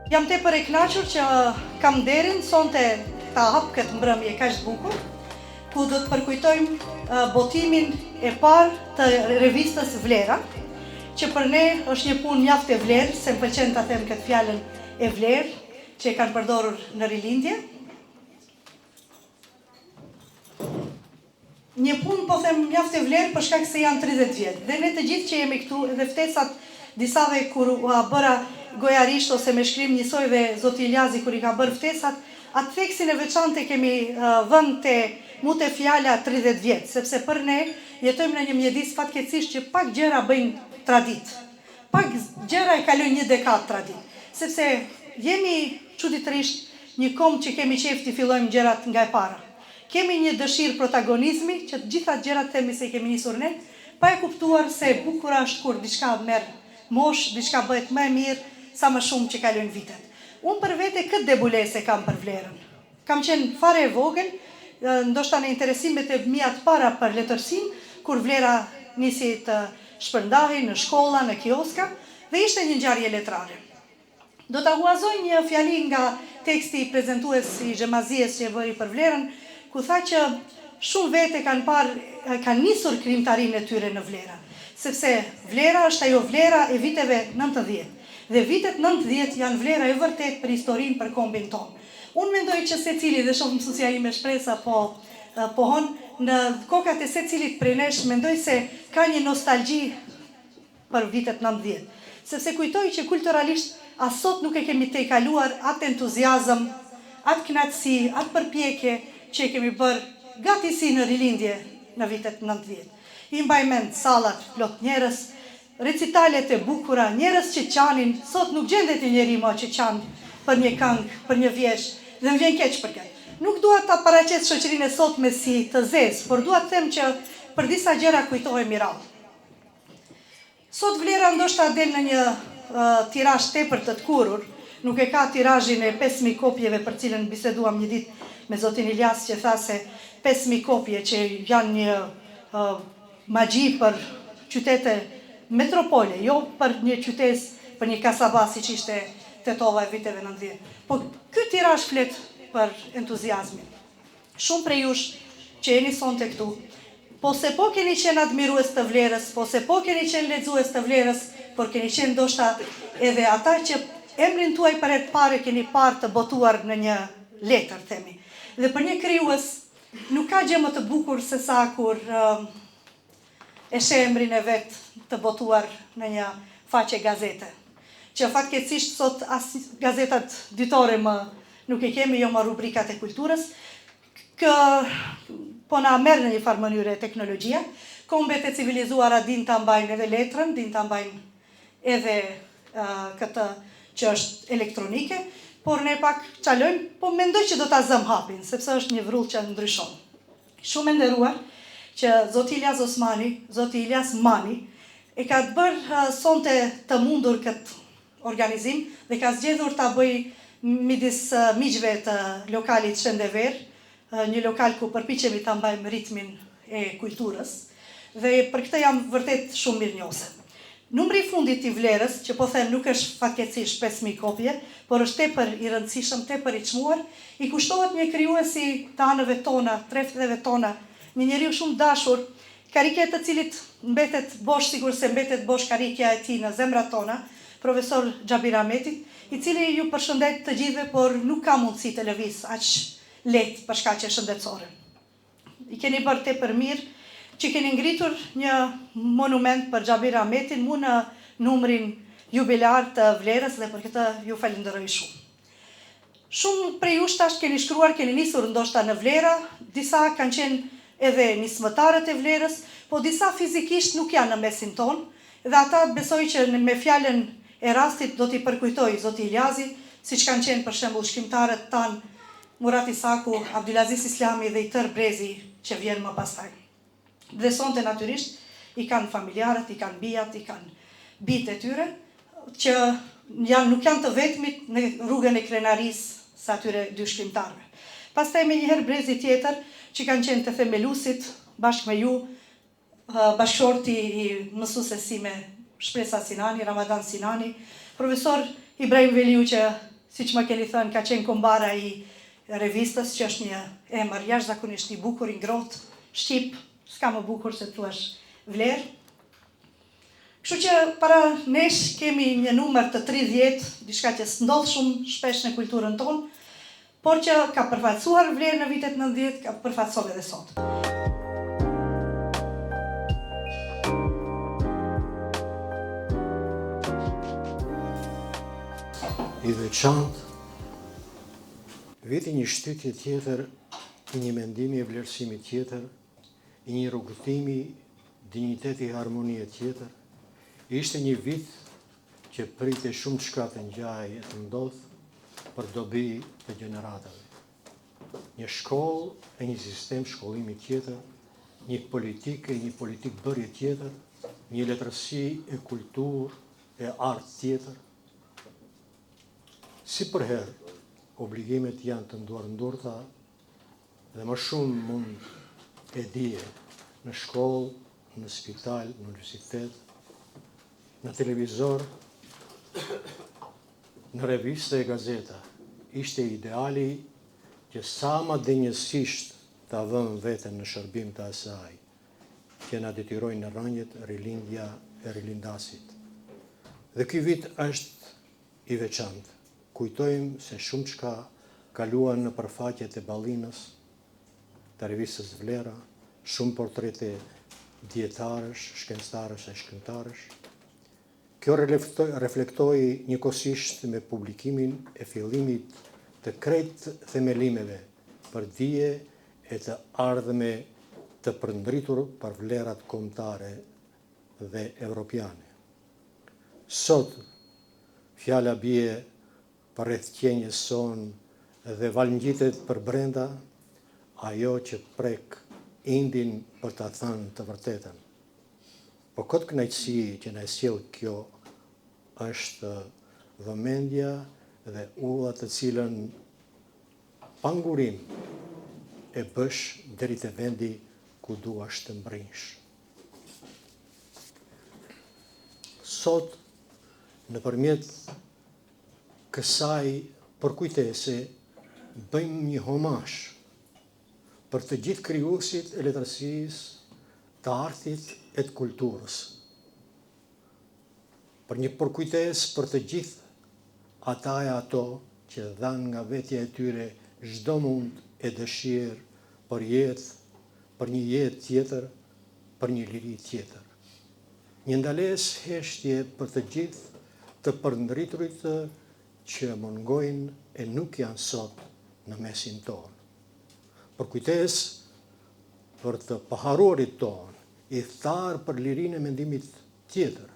Jam tepër e kënaqur që kam nderin sonte ta hap këtë mbrëmje kaq të bukur, ku do të përkujtojmë botimin e parë të revistës Vlera, që për ne është një punë mjaft e vlerë, se më pëlqen ta them këtë fjalën e vlerë, që e kanë përdorur në rilindje. Një punë po them mjaft e vlerë për shkak se janë 30 vjet. Dhe ne të gjithë që jemi këtu, edhe ftesat disave kur u bëra gojarisht ose me shkrim njësoj dhe zoti Iljazi kur i ka bërë ftesat, atë theksin e veçantë kemi vënë te mute fjala 30 vjet, sepse për ne jetojmë në një mjedis fatkeqësisht që pak gjëra bëjnë tradit. Pak gjëra e kalojnë një dekadë tradit, sepse jemi çuditërisht një kom që kemi qejf të fillojmë gjërat nga e para. Kemi një dëshirë protagonizmi që të gjitha gjërat themi se i kemi nisur ne, pa e kuptuar se bukura është kur diçka merr mosh, diçka bëhet më e mirë sa më shumë që kalojnë vitet. Unë për vete këtë debulese kam për vlerën. Kam qenë fare e vogël, ndoshta në interesimet e mia të para për letërsinë, kur vlera nisi të shpërndahej në shkolla, në kioska, dhe ishte një ngjarje letrare. Do ta huazoj një fjali nga teksti i prezantues i Xhemazies që e bëri për vlerën, ku tha që shumë vete kanë nisur krijimtarinë e tyre në vlera, sepse vlera është ajo vlera e viteve 90. Dhe vitet 90 janë vlera e vërtet për historinë, për kombin tonë. Unë mendoj që secili, dhe shoh mësuesja ime shpresa pohon, në kokat e secilit prej nesh mendoj se ka një nostalgji për vitet 90. Sepse kujtoj që kulturalisht asot nuk e kemi te kaluar atë entuziazëm, atë kënaqësi, atë përpjekje që e kemi bërë gati si në rilindje në vitet 90. I mbaj mend sallat plot njerëz, recitalet e bukura, njerëz që qanin, sot nuk gjendet një njeri më që qan për një këngë, për një vjesh, dhe më vjen keq për këtë. Nuk dua ta paraqes shoqërinë e sotme si të zezë, por dua të them që për disa gjëra kujtohemi rrallë. Sot vlera ndoshta del në një tirazh tepër të kurrur, nuk e ka tirazhin e 5000 kopjeve për cilën biseduam një ditë me zotin Ilyas që tha se 5000 kopje që janë një magji për qytete metropole, jo për një qytet, për një kasaba siç ishte Tetova e viteve 90. Po ky tirazh flet për entuziazmin. Shumë prej jush që jeni sonte këtu, po se po keni qenë admirues të vlerës, po se po keni qenë lexues të vlerës, por keni qenë ndoshta edhe ata që emrin tuaj për herë të parë keni parë të botuar në një letër, themi. Dhe për një krijues nuk ka gjë më të bukur se sa kur e sheh emrin e vet të botuar në një faqe gazete. Që fatkeqësisht sot as gazetat ditore më nuk e kemi, jo më rubrikat e kulturës, po na merr në një farë mënyrë teknologjia, kombet e civilizuara din ta mbajnë edhe letrën, din ta mbajnë edhe këtë që është elektronike, por ne pak çalojmë, po mendoj që do ta zëm hapin, sepse është një vrull që ndryshon. Shumë e nderuar që zoti Ilyas Osmani, zoti Ilyas Mani, e ka bërë sonte të mundur këtë organizim dhe ka zgjedhur ta bëj midis miqve të lokalit Shëndever, një lokal ku përpiqemi ta mbajmë ritmin e kulturës, dhe për këtë jam vërtet shumë mirënjohëse. Numri i fundit i vlerës, që po them nuk është fatkeqësisht 5000 kopje, por është tepër i rëndësishëm, tepër i çmuar, i kushtohet një krijuesi të anëve tona, trefteve tona, një njeriu shumë dashur, karike të cilit mbetet bosh, sikur se mbetet bosh karikja e tij në zemrat tona, profesor Xhabir Ahmeti, i cili ju përshëndet të gjithëve, por nuk ka mundësi të lëviz aq lehtë për shkaqe shëndetësore. I keni bërë tepër mirë që keni ngritur një monument për Xhabir Ahmetin mu në numrin jubilar të vlerës dhe për këtë ju falenderoj shumë. Shumë prej jush tash keni shkruar, keni nisur ndoshta në vlera, disa kanë qenë edhe nismëtarët e vlerës, po disa fizikisht nuk janë në mesin tonë, dhe ata besoj që me fjalën e rastit do t'i përkujtoj zoti Iljazi, siç kanë qenë për shembull shkrimtarët tanë Murat Isaku, Abdulaziz Islami dhe i tërë brezi që vjen më pastaj. Dhe sonte natyrisht i kanë familjarët, i kanë bijat, i kanë bijtë e tyre, që nuk janë të vetmit në rrugën e krenarisë sa atyre dy shkrimtarëve. Pastaj me njëherë brezi tjetër që kanë qenë të themelusit bashkë me ju, bashkëshorti i mësuesës sime Shpresa Sinani, Ramadan Sinani, profesor Ibrahim Veliu që si që më keni thënë, ka qenë kombara i revistës, që është një emër jashtëzakonisht i bukur, i ngrohtë, shqip, s'ka më bukur se thuash vlerë. Kështu që para nesh kemi një numër të 30, diçka që s'ndodh shumë shpesh në kulturën tonë, por që ka përfaqësuar vlerë në vitet 90, ka përfaqësuar edhe sot. I veçantë, veti një shtytje tjetër, një mendimi e vlerësimi tjetër, një rrugëtimi, dinjiteti, harmonie tjetër, ishte një vit që prite shumë çka të ngjajë të ndodhë për dobi të gjeneratave. Një shkollë e një sistem shkollimi tjetër, një politikë e një politikë bërje tjetër, një letërsi e kulturë e art tjetër. Si përherë, obligimet janë të ndurta dhe më shumë mund e dije në shkollë, në spital, në universitet, në televizor, në reviste e gazeta. Ishte ideali që sa më denjësisht ta vëmë veten në shërbim të asaj, që na detyrojnë në rënjet rilindja e rilindasit. Dhe ky vit është i veçantë. Kujtojmë se shumë çka kaluan në përfaqet e Ballinës, të revistës Vlera, shumë portrete dietarësh, shkencëtarësh e shkrimtarësh. Kjo reflektoi njëkohësisht me publikimin e fillimit të krejt themelimeve për dije e të ardhme të përndritur për vlerat kombëtare dhe evropiane. Sot, fjala bie për rreth qenjes son dhe valngjitet për brenda ajo që prek indin për ta thënë të vërtetën. Po këtë kënaqësi që na sjell kjo është vëmendja dhe ulla të cilën pa ngurim e bësh deri te vendi ku duash të mbrinsh. Sot, nëpërmjet kësaj përkujtese, bëjmë një homazh për të gjithë krijuesit e letërsisë, të artit e të kulturës. Për një përkujtesë për të gjithë ata e ato që dhanë nga vetja e tyre çdo mund e dëshirë për jetë, për një jetë tjetër, për një liri tjetër. Një ndalesë heshtje për të gjithë të përndriturit që mungojnë e nuk janë sot në mesin tonë. Përkujtesë për të paharuarit tonë, i tharë për lirinë e mendimit tjetër,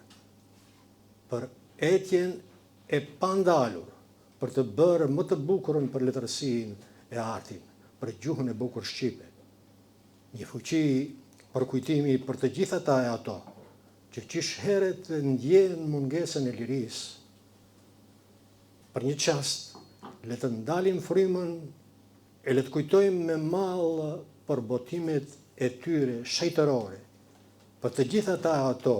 për etjen e pandalur, për të bërë më të bukurën për letërsinë e artin, për gjuhën e bukur shqipe. Një fuqi përkujtimi për të gjithë ata e ato, që qish heret ndjen mungesën e lirisë. Për një çast, le të ndalim frymën e le të kujtojmë me mall për botimet e tyre shejtërore, për të gjithë ata e ato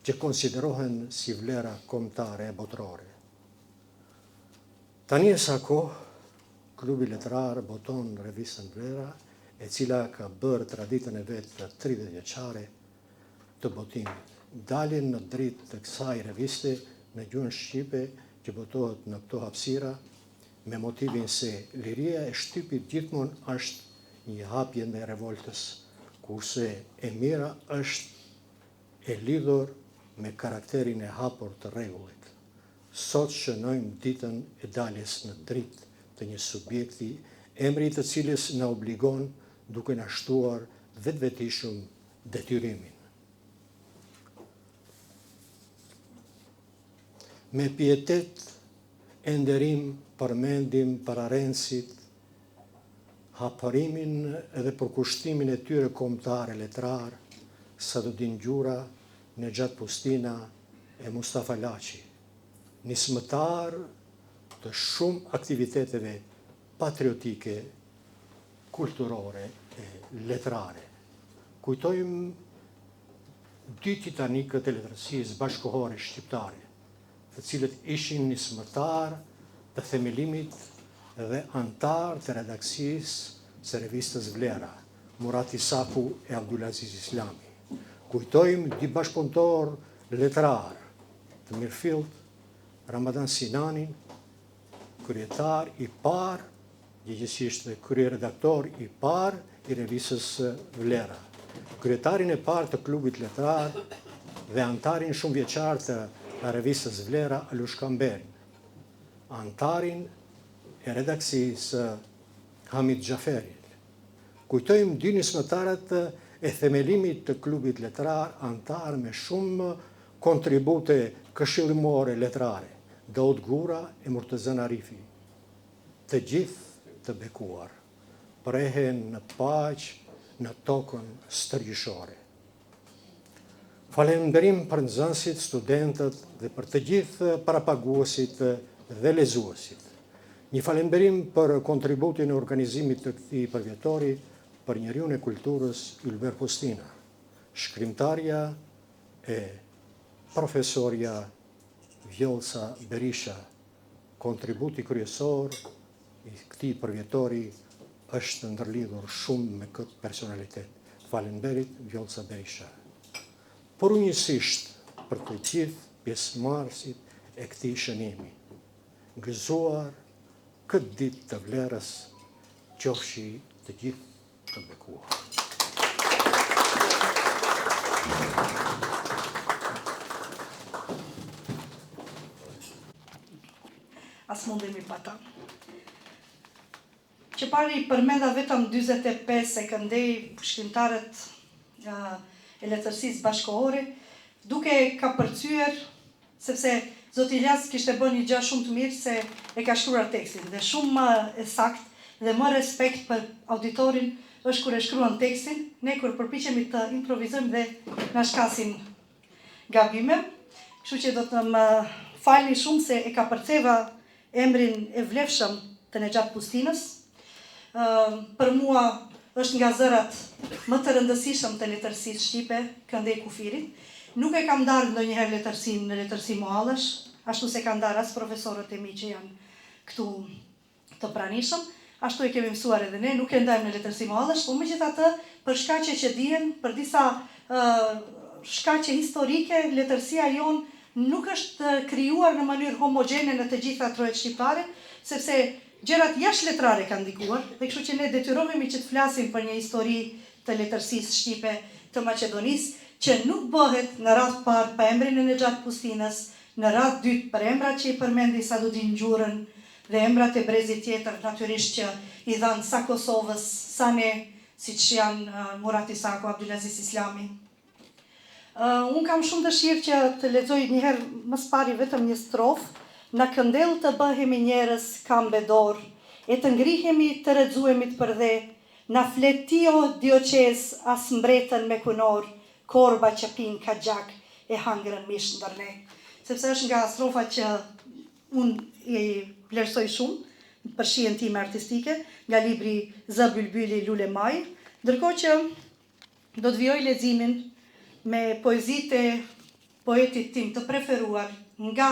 që konsiderohen si vlera kombëtare e botërore. Tani e sa kohë, Klubi Letrar boton revistën Vlera, e cila ka bërë traditën e vetë të 30 vjeçare të botimit. Dalin në dritë të kësaj reviste në gjuhën shqipe që botohet në këto hapësira, me motivin se liria e shtypit gjithmonë është një hapje ndaj revoltës, kurse e mira është e lidhur me karakterin e hapur të rregullit. Sot shënojmë ditën e daljes në dritë të një subjekti, emri i të cilës na obligon duke na shtuar vetvetishëm detyrimin. Me pietet e nderim përmendim pararenësit, hapërimin edhe përkushtimin e tyre kombëtare letrar, Sadudin Gjura, Nexhat Pustina e Mustafa Laçi, nismëtar të shumë aktiviteteve patriotike, kulturore e letrare. Kujtojmë dy titanikët e letërsisë bashkëkohore shqiptare, të cilët ishin nismëtar të themelimit dhe antar të redaksisë së revistës Vlera, Murat Isaku e Abdulaziz Islami. Kujtojmë dy bashkëpunëtor letrar të mirëfillt, Ramadan Sinanin, kryetar i parë, gjithësisht dhe kryeredaktor i parë i revistës Vlera, kryetarin e parë të klubit letrar dhe antarin shumë vjeçar të revistës Vlera, Alush Kamberin, antarin e redaksisë Hamid Xhaferit. Kujtojmë dy nismëtarët e themelimit të klubit letrar, antar me shumë kontribute këshillimore letrare, Daud Gura e Murtazan Arifi. Të gjithë të bekuar, prehen në paqë në tokën stërgjishore. Falënderim për nxënësit, studentët dhe për të gjithë parapaguesit dhe lezuesit. Një falënderim për kontributin e organizimit të këtij përvjetori për Njeriun e Kulturës Ylber Postina, shkrimtarja e profesorja Vjollca Berisha. Kontributi kryesor i këtij përvjetori është ndërlidhur shumë me këtë personalitet. Faleminderit Vjollca Berisha. Por unjësisht për të gjithë pjesëmarrësit e këtij shënimi, gëzuar këtë ditë të vlerës, qofshi të gjithë të bekuar. As mundemi pa ta. Që pari përmenda vetëm 45 sekondej shkrimtarët e letërsisë bashkëkohore, duke ka përcyer, sepse Zoti Ilyas kishte bërë një gjë shumë të mirë se e ka shkruar tekstin, dhe shumë më e saktë dhe më respekt për auditorin është kur e shkruan tekstin, ne kur përpiqemi të improvizojmë dhe na shkasin gabime. Kështu që do të më falni shumë se e ka përcjeva emrin e vlefshëm të Nexhat Pustinës. Për mua është nga zërat më të rëndësishëm të letërsisë shqipe, Këndej Kufirit. Nuk e kam ndarë ndonjëherë letërsinë në letërsi muhallash, ashtu se kanë ndarë as profesorët e mi që janë këtu të pranishëm, ashtu e kemi mësuar edhe ne, nuk e ndajmë në letërsi muhallash, por megjithatë, për shkaqe që dihen, për disa shkaqe historike, letërsia jonë nuk është krijuar në mënyrë homogjene në të gjitha trojet shqiptare, sepse gjërat jashtëletrare kanë ndikuar, dhe kështu që ne detyrohemi që të flasim për një histori të letërsisë shqipe të Maqedonisë, që nuk bëhet në radhë parë pa emrin e Nexhat Pustinës, në radhë dytë për emrat që i përmendi Sadudin Gjurën dhe emrat e brezit tjetër, natyrisht që i dhanë sa Kosovës, sa ne, siç janë Murat Isaku, Abdulaziz Islami. Unë kam shumë dëshirë që të lexoj njëherë më së pari vetëm një strofë, na këndell të bëhemi njerëz kambe dorë, e të ngrihemi të rexuemi të përdhe, na flet Tio Dioqez as mbretën me kunor, korba që pin ka gjak e hangrën mish ndër ne. Sepse është nga strofa që unë i vlerësoj shumë për shijen time artistike, nga libri Zë Bylbyli Lule Maj, ndërkohë që do të vijoj leximin me poezitë e poetit tim të preferuar nga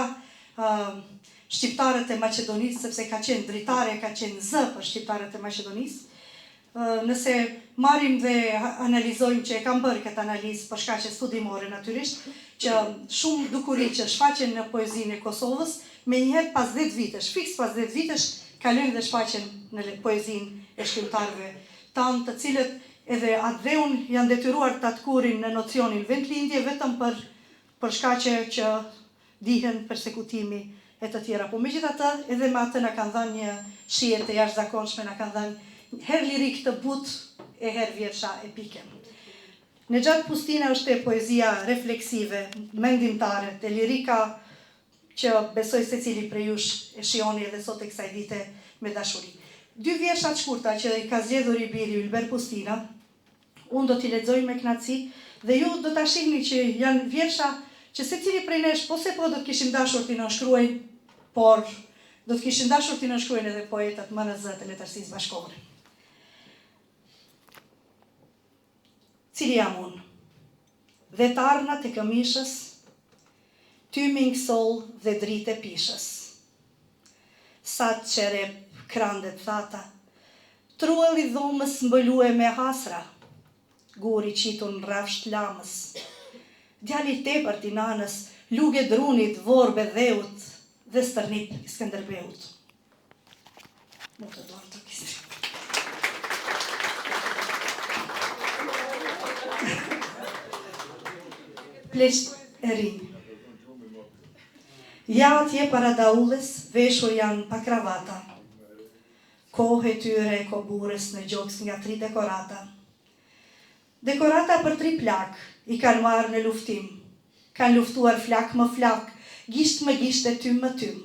shqiptarët e Maqedonisë, sepse ka qenë dritare, ka qenë zë për shqiptarët e Maqedonisë. Nëse marrim dhe analizojmë, që e kam bërë këtë analizë për shkaqe studimore natyrisht, që shumë dukuri që shfaqen në poezinë e Kosovës, me njëherë pas 10 vitesh, fiks pas 10 vitesh, kalojnë dhe shfaqen në poezinë e shkrimtarëve tanë, të cilët edhe atë dhe unë janë detyruar të atkurin në nocionin vendlindje vetëm për shkaqe që dihen persekutimi e të tjera. Po megjithatë, edhe me atë na kanë dhënë një shije të jashtëzakonshme, na kanë dhënë herë lirik të butë e herë vjersha epike. Nexhat Pustina është e poezia refleksive, mendimtare, e lirika që besoj se cili prej jush e shihoni edhe sot e kësaj dite me dashuri. 2 vjersha të shkurta që i ka zgjedhur i biri Ylber Postina, unë do t'i lexoj me kënaqësi dhe ju do ta shihni që janë vjersha që secili prej nesh po do të kishim dashur t'i nënshkruajnë, por do të kishin dashur t'i nënshkruajnë edhe poetët më në zë të letërsisë bashkëkohore. Cili jam unë? Dhe të arnat e këmishës, ty mingësol dhe dritë e pishës. sa qerep krandet thata. Truelli dhomës mbëlue me hasra, guri qitun rafsht lamës. Djali tepër t'i nanës, luge drunit, vorbe dheut, dhe stërnip Skënderbeut. Më të dorë të kistri. Pleqt e rinj. Ja atje para daulles, veshur janë pa kravata. Kohë e tyre ko burës në gjoks nga 3 dekorata. Dekorata për 3 plak i kanë marrë në luftim. Kanë luftuar flak më flak, gisht më gisht e tym më tym.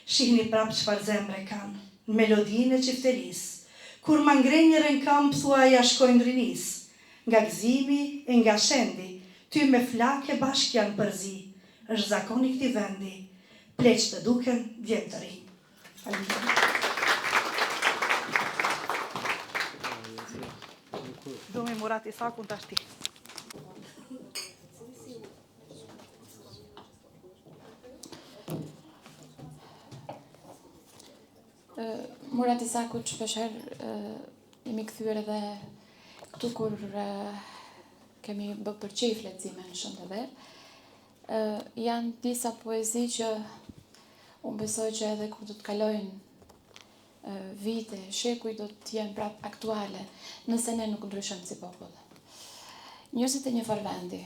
Shihni prap çfarë zemre kanë, në melodinë e qifteris. Kur ma ngrenjërën kam thua ja shkojnë rinis. Nga gëzimi e nga shendi, ty me flak e bashk janë përzi. Është zakoni këti vendi, pleq të duken, vjen të rinj. Domi Murat Isakun të ashti. Murat Isaku që shpesher jemi këthyre edhe këtu kur kemi bë përqif leximin shumë të dhe. Janë disa poezi që unë besoj që edhe kur do të kalojnë vite, shekuj do të jenë prap aktuale, nëse ne nuk ndryshojmë si popull. Njerëzit e një farë vendi.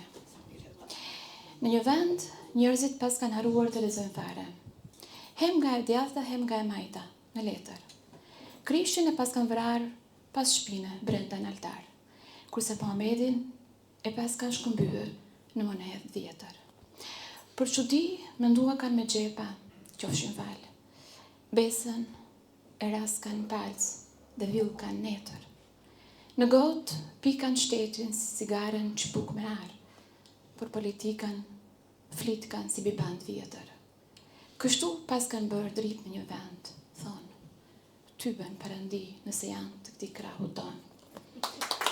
Në një vend, njerëzit pas kanë haruar të lexojnë fare. Hem nga e djathta, hem nga e majta, në letër. Krishtin e pas kanë vrarë pas shpine, brenda në altar. Kurse Muhamedin e pas kanë shkëmbyer në monedhë vjetër. Për çudi, mendua kanë me xhepa, qofshin val. Besën e ras kanë palc dhe vill kanë netër. Në gotë pikan shtetin sigaren çbuk me ar, për politikën flit kanë si biband vjetër. Kështu pas kanë bërë dritë në një vend, thonë, tyben Perëndi nëse janë të këtij krahu ton.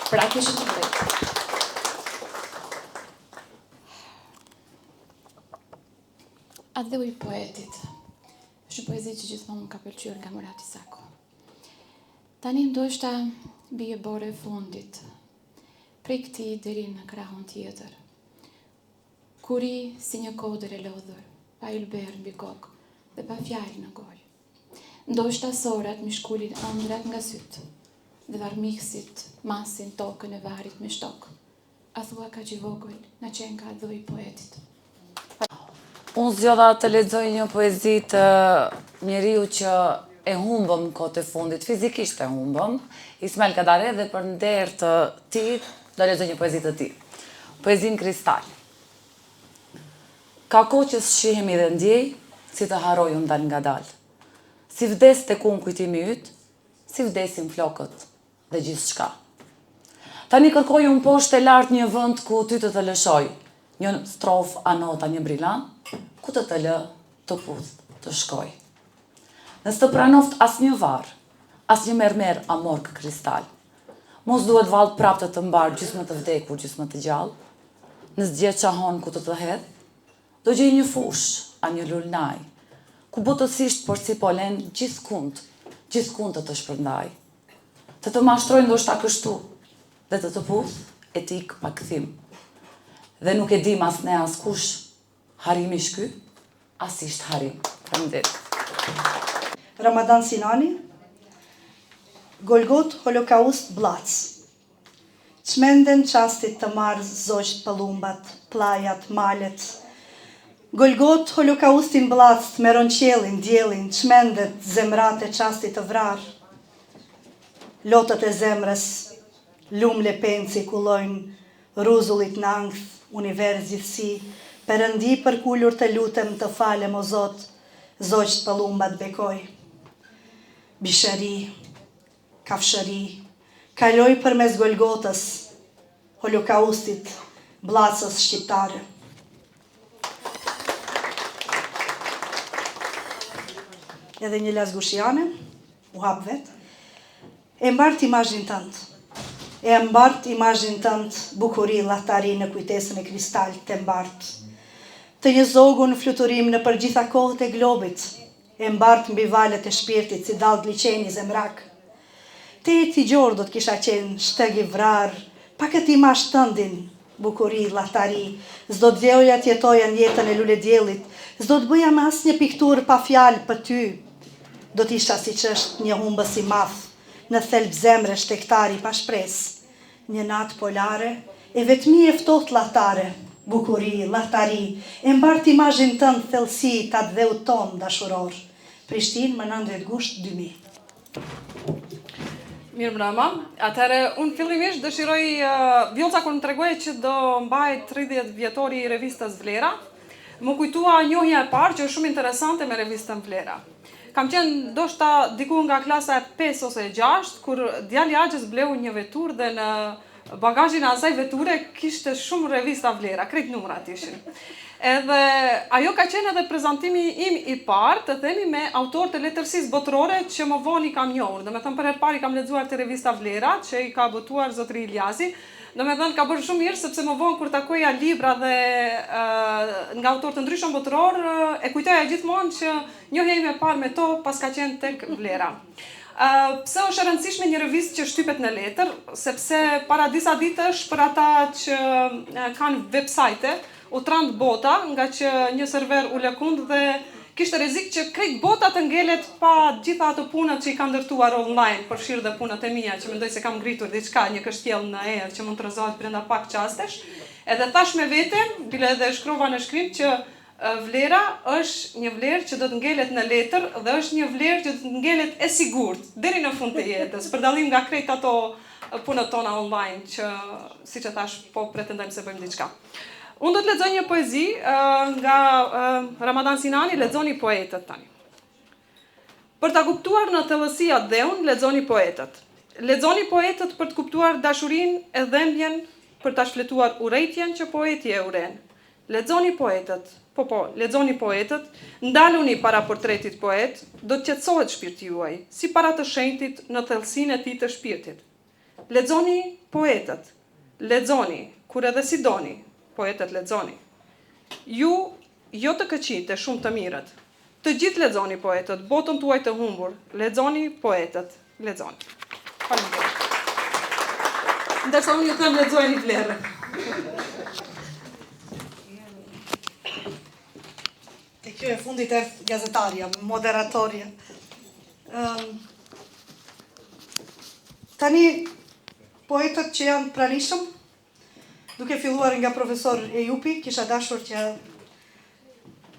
Pra kishë të drejtë. Atë dhe uj poetit, është një poezi që gjithmonë më ka pëlqyer nga Murat Isaku. Tani ndoshta bie bore e fundit, prej këtij deri në krahun tjetër. Kuri si një kodër e lodhur, pa ylber mbi kokë dhe pa fjalë në gojë. Ndoshta sorat mi shkulin ëndrat nga syt, dhe varmiksit masin tokën e varit me shtok. A thua ka që vogël, na qenë ka dhoj poetit. Unë zgjodha të lexoj një poezi të njeriu që e humbëm kohët e fundit, fizikisht e humbëm, Ismail Kadare, dhe për nder të tij do lexoj një poezi të tij. Poezin Kristal. Ka kohë që shihemi dhe ndjej, si të haroj unë dal nga dal. Si vdes tek unë kujtimi yt, si vdesin flokët dhe gjithçka. Tani kërkoj unë poshtë e lart një vend ku ty të lëshoj, një strof, anota, një brilan, ku të lë të puth, të shkoj. Nësë të pranoft as një varë, as një mermer amor kë kristal, mos duhet valë prap të mbarë gjysmë të vdekur, gjysmë të gjallë, nësë gjetë qahon ku të hedh, do gjej një fush, a një lulnaj, ku botësisht por si polen gjithkund të shpërndaj. Të mashtrojnë ndoshta kështu, dhe të puth e tik pa këthim. Dhe nuk e dim as ne as kush, harimi shky, as isht harim. Faleminderit. Ramadan Sinani, Golgot Holokaust Blac. Çmenden qastit të marë zogjt pëllumbat, plajat, malet. Golgot Holokaustin Blac, me ronqelin, djelin, çmendet zemrat e qastit të vrar. Lotët e zemrës, lum lepenci kulojnë ruzullit në angth, univers gjithësi, Perëndi për kullur të lutem të falem o Zot, zogjt pëllumbat bekoj. Bishëri, kafshëri, kaloj për mes Golgotës, Holokaustit, Bllacës shqiptare. Edhe një lasgushiane, u hap vetë, e mbart imazhin tënd. E mbart imazhin tënd, bukuri llahtari në kujtesën e kristal të mbart. Të një zogu në fluturim në përgjitha kohët e globit, e mbart mbi valet e shpirtit si dallë liçeni zemrak. Te ti gjorë do të kisha qenë shtëg i vrar, pa këti ma shtëndin, bukuri, latari, s'do të vjoja t'jetoja në jetën e lule djelit, s'do të bëja me asnjë pikturë pa fjalë për ty, do t'isha si që është një humbës i math, në thelb zemre shtektari pa shpres, një natë polare, e vetmi e ftoht latare, bukuri, latari, e mbart imazhin tënd thellësi ta dheut ton dashuror. Prishtinë, më 19 gusht 2000. Mirë mbrëma. Atëherë, unë fillimisht dëshiroj Vjollca kur më tregoi që do mbahet 30 vjetori i revistës Vlera, më kujtua njohja e parë që është shumë interesante me revistën Vlera. Kam qenë ndoshta diku nga klasa e 5 ose e 6, kur djali Axhës bleu një veturë dhe në bagazhin e asaj veture kishte shumë revista Vlera, krejt numrat ishin. Edhe ajo ka qenë edhe prezantimi im i parë, të themi, me autorët e letërsisë botërore që më vonë i kam njohur. Domethënë për herë parë i kam lexuar te revista Vlera, që i ka botuar zotëri Ilyasi. Domethënë ka bërë shumë mirë sepse më vonë kur takoja libra dhe nga autorë të ndryshëm botëror, e kujtoja gjithmonë që njohja ime e parë me to pas ka qenë tek Vlera. Pse është e rëndësishme një revistë që shtypet në letër, sepse para disa ditësh për ata që kanë websajte, u trand bota, nga që një server u lëkund dhe kishte rrezik që krejt bota të ngelet pa gjitha ato punët që i kanë ndërtuar online, përfshirë dhe punët e mia, që mendoj se kam ngritur diçka, një kështjell në erë që mund të rrezohet brenda pak qastesh. Edhe thash me veten, bile edhe shkrova në shkrim që Vlera është një vlerë që do të ngelet në letër dhe është një vlerë që do të ngelet e sigurt deri në fund të jetës, për dallim nga krejt ato punët tona online që, siç e thash, po pretendojmë se bëjmë diçka. Unë do të lexoj një poezi nga Ramadan Sinani, lexoni poetët tani. Për ta kuptuar në thellësia dheun, lexoni poetët. Lexoni poetët për të kuptuar dashurinë e dhembjen, për ta shfletuar urrejtjen që poeti e uren. Lexoni poetët. Lexoni poetët, ndaluni para portretit poet, do të qetësohet shpirti juaj, si para të shenjtit në thellësinë e tij të shpirtit. Lexoni poetët. Lexoni, kur edhe si doni. Poetët lexoni. Ju, jo të këqit e shumë të mirët. Të gjithë lexoni poetët, botën tuaj të humbur. Lexoni poetët, lexoni. Faleminderit. Ndërsa unë ju them lexojeni Vlerën. Te kjo e fundit e gazetarja, moderatorja. Tani, poetët që janë pranishëm, duke filluar nga profesor Ejupi, kisha dashur që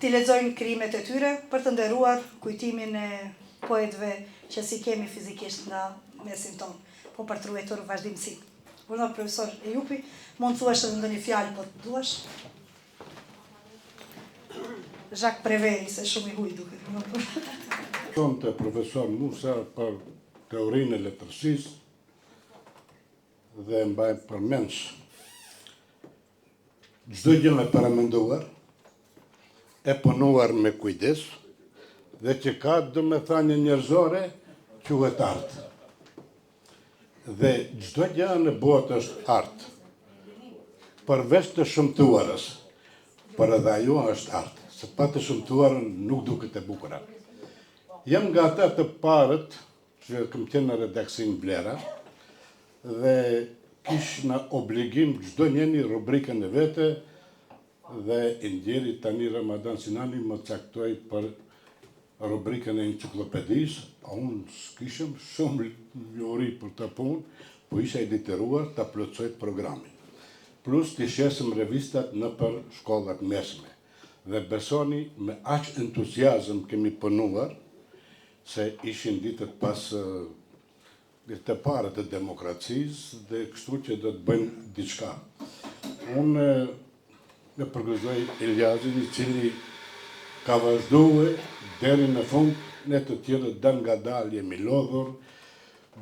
t'i lexojnë krijimet e tyre për të nderuar kujtimin e poetëve që si kemi fizikisht në mesin tonë, po për të ruajtur vazhdimsinë. Urna profesor Ejupi, mund të thuash edhe ndonjë fjalë po të duash? Jacques Prévert, se shumë i huj duket. Thonë profesor Musa për teorinë e letërsisë dhe mbaj përmendsh çdo gjë me paramenduar, e punuar me kujdes, dhe që ka domethënie njerëzore quhet art. Dhe çdo gjë në botë është art. Përveç të shëmtuarës, por edhe ajo është art. Se pa të shëmtuarën nuk duket e bukura. Jam nga ata të parët që kam qenë në redaksin Vlera dhe kish në obligim çdo njeri rubrikën e vete dhe i ndjeri tani Ramadan Sinani më caktoi për rubrikën e enciklopedisë, a unë s'kishëm shumë ljori për të punë, po isha i detyruar ta plotësoj programin. Plus të shesim revistat në për shkollat mesme. Dhe besoni me aq entuziazëm kemi punuar, se ishin ditët pas ditë e pare të demokracisë dhe kështu që do të bëjmë diçka. Unë me përgëzoj Ilyasin, i cili ka vazhduar deri në fund, ne të tjerët dan nga dalë jemi lodhur,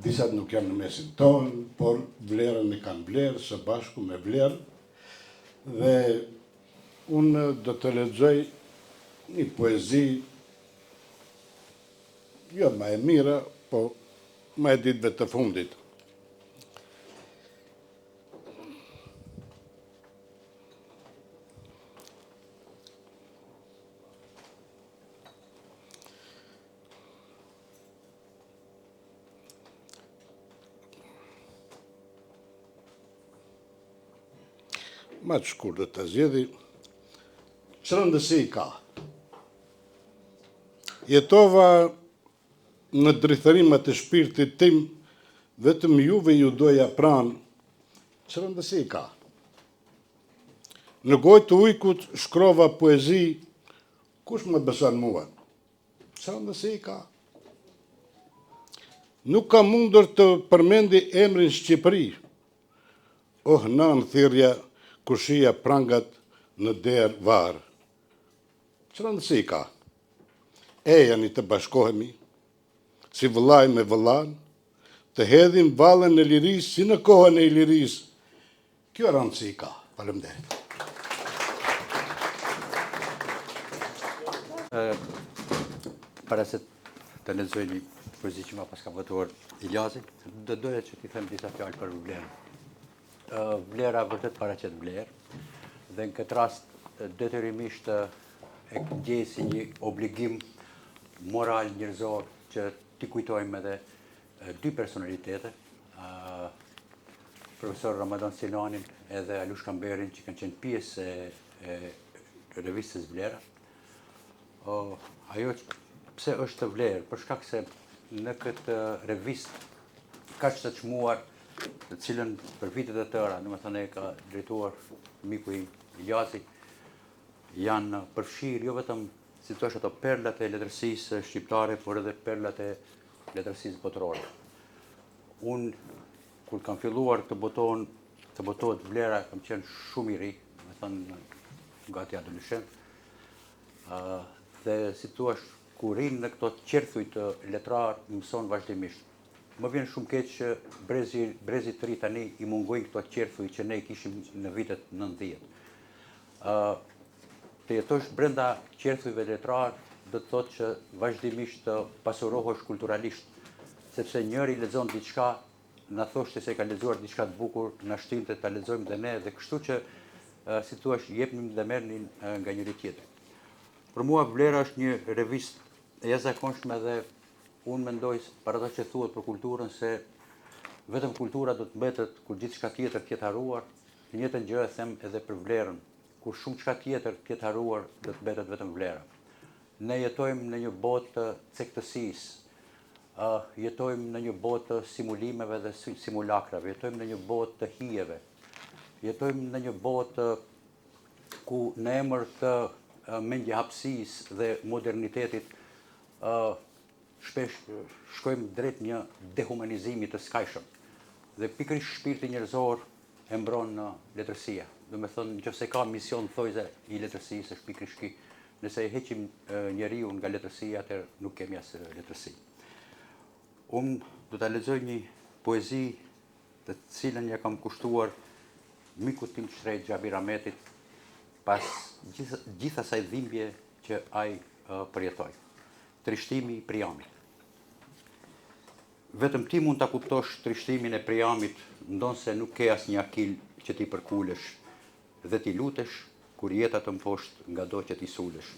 disat nuk janë në mesin tonë, por Vlerën e kanë vlerë, së bashku me Vlerë, dhe unë do të lexoj një poezi, jo ma e mira, po ma e ditëve të fundit. ma të shkurtër të zgjedhi, që rëndësi ka. Jetova në drithërimet e shpirtit tim, vetëm juve ju doja pranë, që rëndësi ka. Në gojë të ujkut shkrova poezi, kush më beson mua? Që rëndësi ka. Nuk ka mundur të përmendi emrin Shqipëri, nan thirrja kur shija prangat në derë varë. Që rëndësi ka. Jani të bashkohemi, si vëllaj me vëllan, të hedhim vallën e lirisë si në kohën e Ilirisë. Kjo rëndësi ka. Faleminderit. Para se të lexoj një poezi që ma pas ka votuar Iljazi, doja që t'i them disa fjalë për vlerën. Vlera vërtet paraqet vlerë, dhe në këtë rast detyrimisht e gjej si një obligim moral njerëzor që t'i kujtojmë edhe dy personalitete, profesor Ramadan Silanin edhe Alush Kamberin, që kanë qenë pjesë e revistës Vlera. Ajo pse është vlerë, për shkak se në këtë revistë kaq të çmuar, të cilën për vitet e tëra, domethënë e ka drejtuar miku i Iljazi, janë përfshirë jo vetëm si thua ato perlat e letërsisë shqiptare, por edhe perlat e letërsisë botërore. Unë kur kam filluar të botohet Vlera, kam qenë shumë i ri, domethënë gati adoleshent. Dhe si thua, kur rinë në këto qerthuj të letrar, mëson vazhdimisht. Më vjen shumë keq që brezit të ri tani i mungojnë këto qerthuj që ne kishim në vitet 90. Të jetosh brenda qerthujve letrar, do të thotë që vazhdimisht të pasurohesh kulturalisht, sepse njëri lexon diçka, na thoshte se ka lexuar diçka të bukur, na shtinte ta lexojmë dhe ne, dhe kështu që si thua, jepnim dhe merrnin nga njëri tjetri. Për mua Vlera është një revistë e jashtëzakonshme dhe unë mendoj për ato që thuhet për kulturën se vetëm kultura do të mbetet kur gjithçka tjetër të jetë harruar, të njëjtën gjë e them edhe për Vlerën, kur shumë çka tjetër të jetë harruar do të mbetet vetëm Vlera. Ne jetojmë në një botë të cektësisë, jetojmë në një botë të simulimeve dhe simulakrave, jetojmë në një botë të hijeve, jetojmë në një botë ku në emër të mendjehapësisë dhe modernitetit shpesh shkojmë drejt një dehumanizimi të skajshëm. Dhe pikërisht shpirti njerëzor e mbron në letërsia. Do me thënë, nëse ka mision thojze i letërsisë, është pikërisht ky. Nëse e heqim njeriu nga letërsia, atëherë nuk kemi as letërsi. Unë do ta lexoj një poezi të cilën ja kam kushtuar mikut tim shtrenjtë Xhabir Ahmetit, pas gjithë asaj dhimbje që ai përjetoi. Trishtimi i Priamit. Vetëm ti mund ta kuptosh trishtimin e Priamit, ndonse nuk ke asnjë akil që ti përkulesh dhe ti lutesh kur jeta të mposhtë nga do që ti sulesh.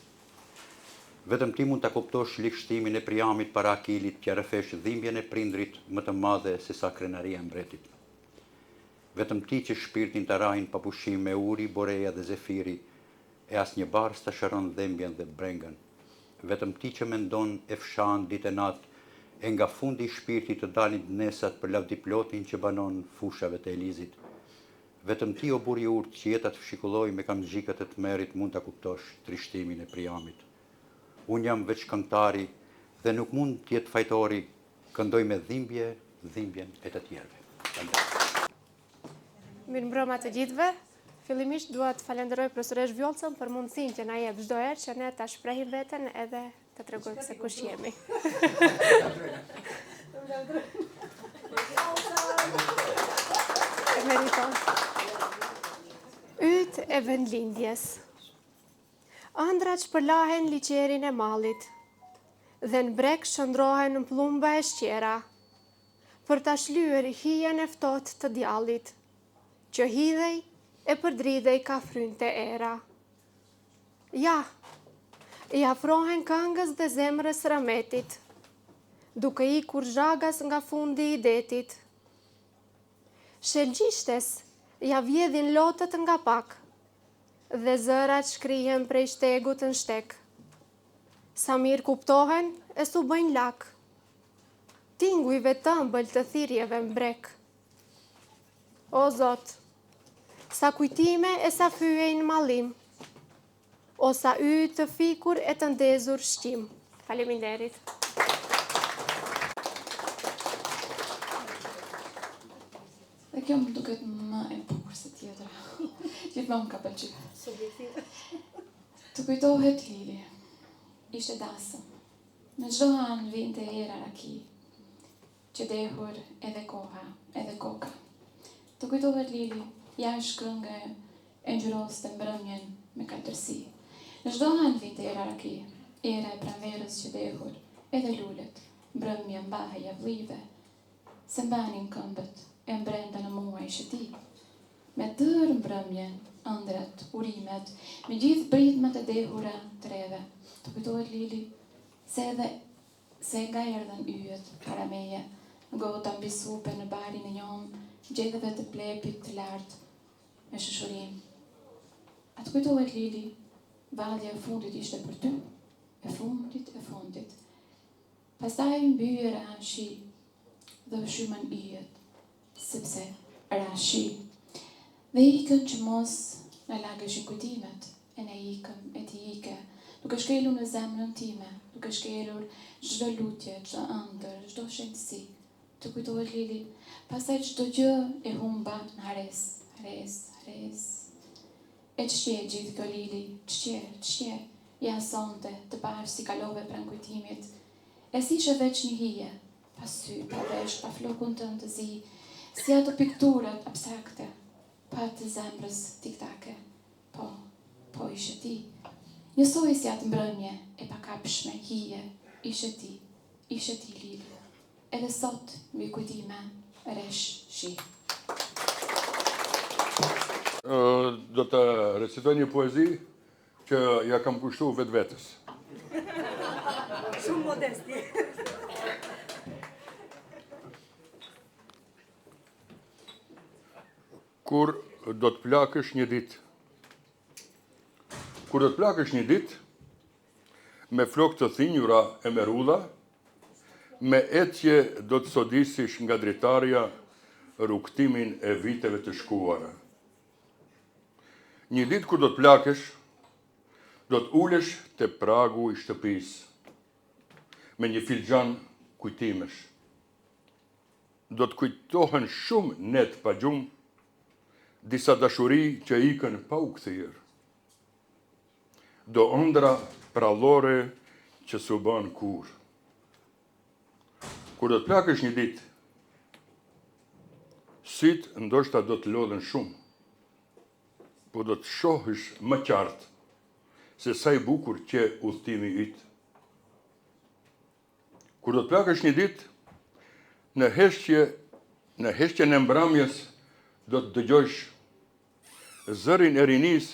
Vetëm ti mund ta kuptosh likshtimin e Priamit para akilit, që rrefesh dhimbjen e prindrit më të madhe se sa krenaria e mbretit. Vetëm ti që shpirtin të rajnë pa pushim me uri, boreja dhe zefiri, e asnjë bars të shëron dhembjen dhe brengën. Vetëm ti që mendon e fshan ditë e natë, e nga fundi i shpirtit të dalin nesat për lavdiplotin që banon fushave të Elizit. Vetëm ti o burri urt që jeta të fshikulloj me kamzhikët e të merit mund ta kuptosh trishtimin e Priamit. Unë jam veç këngëtari dhe nuk mund të jetë fajtori, këndoj me dhimbjen e të tjerëve. Mirëmbrëma të gjithëve. Fillimisht dua të falenderoj profesoresh Vjollcën për mundësinë që na jep çdo herë që ne ta shprehim veten edhe të tregojmë se kush jemi. Yt e vendlindjes. Ëndrat shpërlahen liqerin e mallit dhe në breg shndrohen në plumba e shqera për ta shlyer hijen e ftohtë të djallit, që hidhej e përdridhej ka frynte era. Ja, i afrohen këngës dhe zemrës Rametit, duke ikur zhagas nga fundi i detit. Shelgjishtes ja vjedhin lotët nga pak, dhe zërat shkrihen prej shtegut në shtek. Sa mirë kuptohen, e su bëjnë lak. Tingujve tëmbël të thirjeve mbrek. O Zot, sa kujtime e sa fyej në malim, o sa y të fikur e të ndezur shqim. Faleminderit. Dhe kjo më duket më e bukur se tjetra. Gjithmonë ka pëlqyer. Të kujtohet Lili. Ishte dasëm. Në çdo anë vinte era raki, që dehur edhe koha, edhe koka. Të kujtohet Lili, jashtë këngë e ngjyroste mbrëmjen me katërsi. Në çdo anë vinte era raki, era e pranverës që dehur, edhe lulet, mbrëmje mbahej javlive, se mbanin këmbët e mbrenda në muaj shëti. Me tërë mbrëmjen, ëndrat, urimet, me gjithë britmat e dehura të reve. Të kujtohet Lili, se nga erdhen yjet para meje, gota mbi supe në barin e njom, gjedheve të plepit të lartë me shëshurim. A të kujtohet Lili, valja e fundit ishte për ty, e fundit. Pastaj mbyje rashi dhe shymën yjet, sepse rashi. Dhe ikën që mos në lagëshin kujtimet, e ne ikëm, e ti ike, duke shkelur në zemrën time, duke shkelur çdo lutje, çdo ëndër, çdo shenjtësi. Të kujtohet Lili, pastaj çdo gjë e humba në hares. E ç'qe gjithë kjo Lili, ç'qe, ja sonte të parë si kalove pranë kujtimit. E si ishe veç një hije, pa sy, pa vesh, pa flokun tënd të zi, si ato pikturat abstrakte, pa të zemrës tiktake. Po ishe ti. Njësoj si atë mbrëmje e pakapshme, hije, ishe ti Lili. Edhe sot, mbi kujtime, resh shi. Do të recitoj një poezi që ja kam kushtu vetës. Shumë modesti. Kur do të plakësh një ditë, me flok të thinjura e me rudha, me etje do të sodisish nga dritarja rrugtimin e viteve të shkuara. Një ditë kur do të plakësh, do të ulesh te pragu i shtëpisë, me një filxhan kujtimesh. Do të kujtohen shumë net pa gjumë, disa dashuri që ikën pa u kthyer. Do ëndra prallore që s'u bën kur. Kur do të plakësh një ditë, sytë ndoshta do të lodhen shumë, po do të shohësh më qartë se sa i bukur që udhtimi yt. Kur do të plakësh një ditë, në heshtjen e mbrëmjes do të dëgjosh zërin e rinis